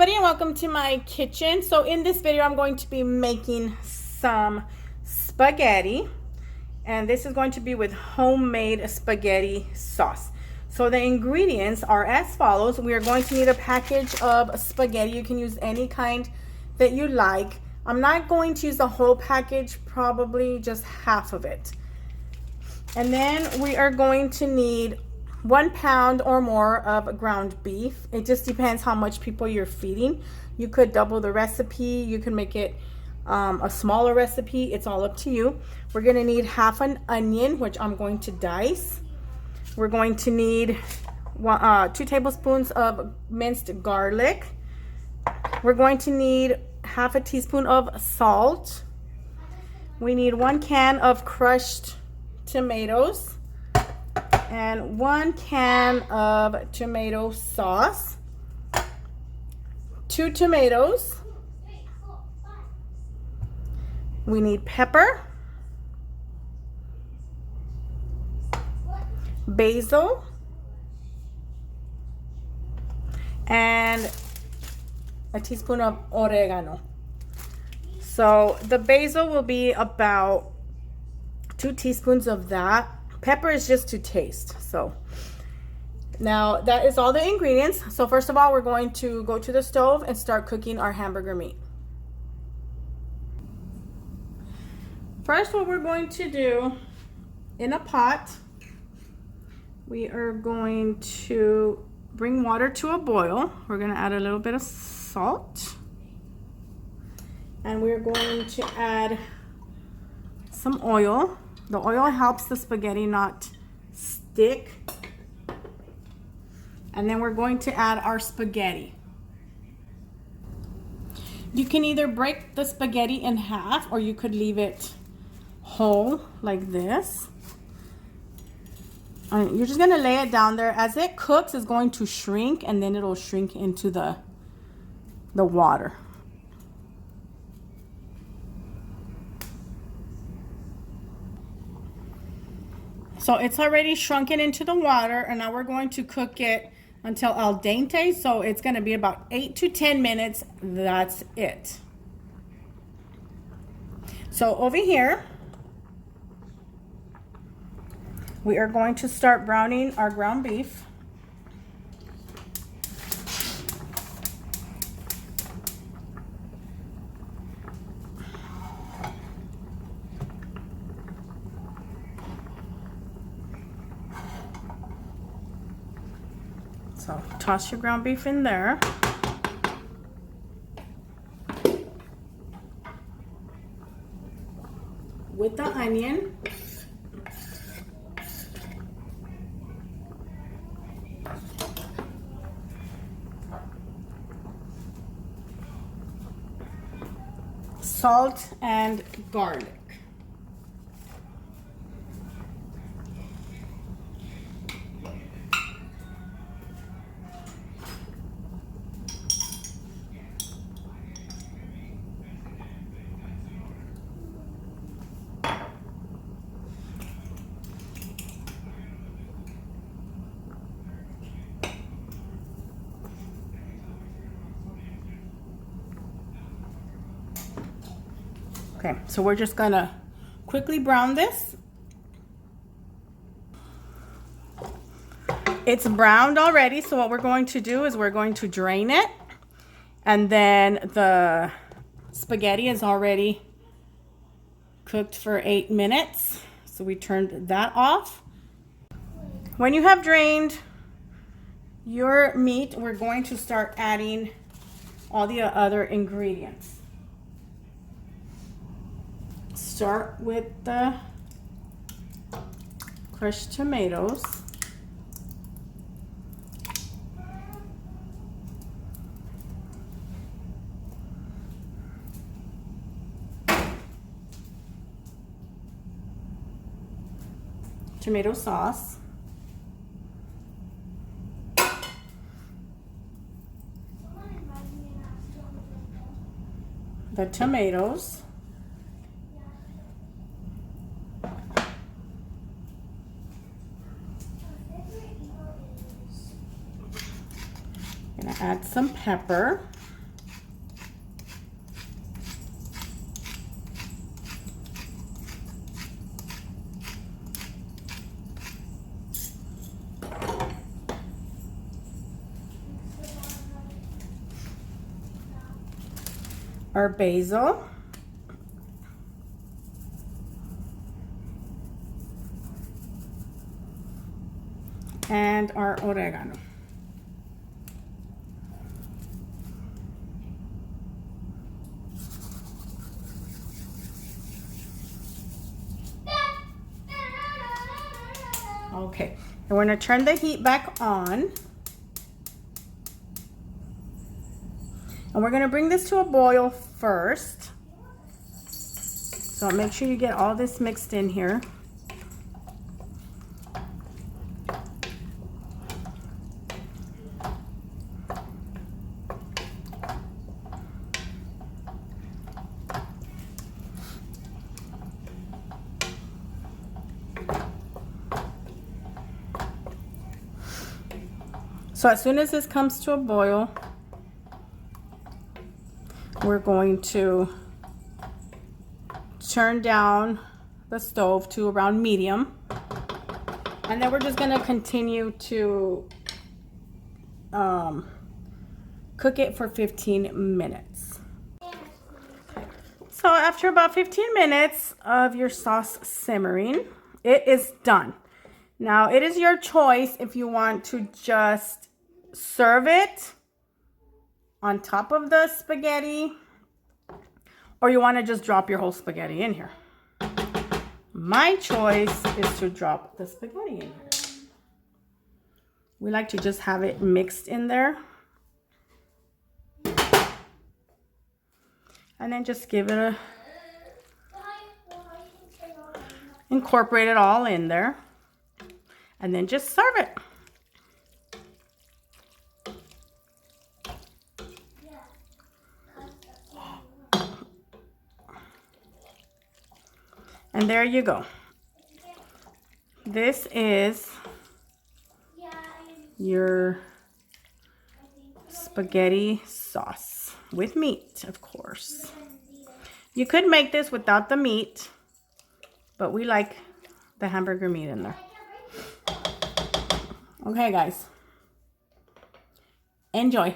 everybody, and welcome to my kitchen. So in this video I'm going to be making some spaghetti, and this is going to be with homemade spaghetti sauce. So the ingredients are as follows. We are going to need a package of spaghetti. You can use any kind that you like. I'm not going to use the whole package, probably just half of it. And then we are going to need 1 pound or more of ground beef. It just depends how much people you're feeding. You could double the recipe. You can make it a smaller recipe. It's all up to you. We're going to need half an onion, which I'm going to dice. We're going to need 2 tablespoons of minced garlic. We're going to need half a teaspoon of salt. We need 1 can of crushed tomatoes and 1 can of tomato sauce, 2 tomatoes. We need pepper, basil, and a teaspoon of oregano. So the basil will be about 2 teaspoons of that. Pepper is just to taste. So now that is all the ingredients. So first of all, we're going to go to the stove and start cooking our hamburger meat. First, what we're going to do, in a pot, we are going to bring water to a boil. We're going to add a little bit of salt, and we're going to add some oil. The oil helps the spaghetti not stick. And then we're going to add our spaghetti. You can either break the spaghetti in half, or you could leave it whole like this. And you're just gonna lay it down there. As it cooks, it's going to shrink, and then it'll shrink into the water. So it's already shrunken into the water, and now we're going to cook it until al dente. So it's going to be about 8 to 10 minutes. That's it. So over here, we are going to start browning our ground beef. So toss your ground beef in there. With the onion. Salt and garlic. Okay, so we're just gonna quickly brown this. It's browned already, so what we're going to do is we're going to drain it. And then the spaghetti is already cooked for 8 minutes. So we turned that off. When you have drained your meat, we're going to start adding all the other ingredients. Start with the crushed tomatoes. Tomato sauce. The tomatoes. Gonna add some pepper. our basil. And our oregano. Okay, and we're going to turn the heat back on. And we're going to bring this to a boil first. So make sure you get all this mixed in here. So as soon as this comes to a boil, we're going to turn down the stove to around medium. And then we're just going to continue to cook it for 15 minutes. So after about 15 minutes of your sauce simmering, it is done. Now it is your choice if you want to just serve it on top of the spaghetti, or you want to just drop your whole spaghetti in here. My choice is to drop the spaghetti in here. We like to just have it mixed in there. And then just give it a, incorporate it all in there. And then just serve it. And there you go. This is your spaghetti sauce with meat, of course. You could make this without the meat, but we like the hamburger meat in there. Okay, guys. Enjoy.